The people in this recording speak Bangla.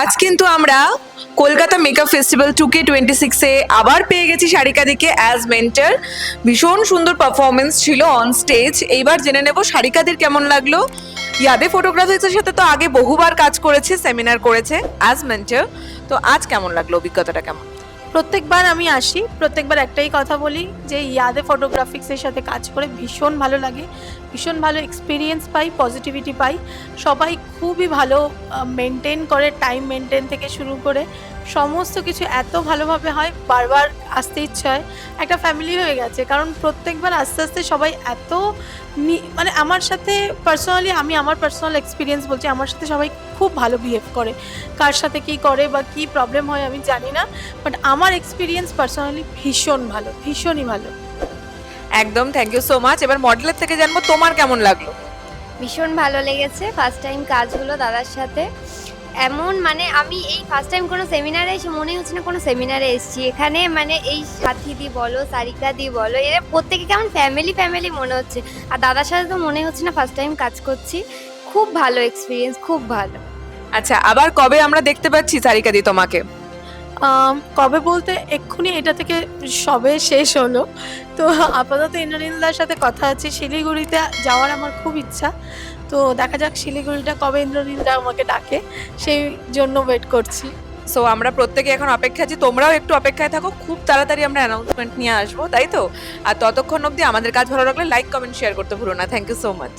আজ কিন্তু আমরা কলকাতা মেকআপ ফেস্টিভ্যাল 2K26 আবার পেয়ে গেছি সারিকাদিকে অ্যাজ মেন্টর। ভীষণ সুন্দর পারফরমেন্স ছিল অন স্টেজ। এইবার জেনে নেব সারিকাদির কেমন লাগলো। ইয়াদে ফটোগ্রাফিক্সের সাথে তো আগে বহুবার কাজ করেছে, সেমিনার করেছে অ্যাজ মেন্টর। তো আজ কেমন লাগলো, অভিজ্ঞতাটা কেমন? প্রত্যেকবার আমি আসি, প্রত্যেকবার একটাই কথা বলি যে ইয়াদে ফটোগ্রাফিক্সের সাথে কাজ করে ভীষণ ভালো লাগে, ভীষণ ভালো এক্সপিরিয়েন্স পাই, পজিটিভিটি পাই। সবাই খুবই ভালো মেনটেন করে, টাইম মেনটেন থেকে শুরু করে সমস্ত কিছু এত ভালোভাবে হয়, বারবার আসতে ইচ্ছে হয়। একটা ফ্যামিলি হয়ে গেছে, কারণ প্রত্যেকবার আস্তে আস্তে সবাই এত মানে আমার সাথে পার্সোনালি, আমি আমার পার্সোনাল এক্সপিরিয়েন্স বলছি, আমার সাথে সবাই খুব ভালো বিহেভ করে। কার সাথে কী করে বা কী প্রবলেম হয় আমি জানি না, বাট আমার এক্সপিরিয়েন্স পার্সোনালি ভীষণ ভালো, ভীষণই ভালো। একদম, থ্যাংক ইউ সো মাচ। এবার মডেলের থেকে জানবো তোমার কেমন লাগলো। ভীষণ ভালো লেগেছে। ফার্স্ট টাইম কাজ হলো দাদার সাথে। এমন মানে আমি এই ফার্স্ট টাইম কোনো সেমিনারে এসে মনেই হচ্ছে না কোনো সেমিনারে এসেছি। এখানে মানে এই সাথীদি বলো, সারিকাদি বলো, এরা প্রত্যেকে কেমন ফ্যামিলি ফ্যামিলি মনে হচ্ছে। আর দাদার সাথে তো মনে হচ্ছে না ফার্স্ট টাইম কাজ করছি। খুব ভালো এক্সপিরিয়েন্স, খুব ভালো। আচ্ছা, আবার কবে আমরা দেখতে পাচ্ছি সারিকাদি তোমাকে? কবে বলতে এক্ষুনি এটা থেকে সবে শেষ হলো, তো আপাতত ইন্দ্রনীলদার সাথে কথা আছে। শিলিগুড়িতে যাওয়ার আমার খুব ইচ্ছা, তো দেখা যাক শিলিগুড়িটা কবে ইন্দ্রনীলদা আমাকে ডাকে, সেই জন্য ওয়েট করছি। সো আমরা প্রত্যেকে এখন অপেক্ষা আছি, তোমরাও একটু অপেক্ষায় থাকো। খুব তাড়াতাড়ি আমরা অ্যানাউন্সমেন্ট নিয়ে আসবো, তাই তো? আর ততক্ষণ অবধি আমাদের কাজ ভালো লাগলে লাইক কমেন্ট শেয়ার করতে ভুলো না। Thank you so much.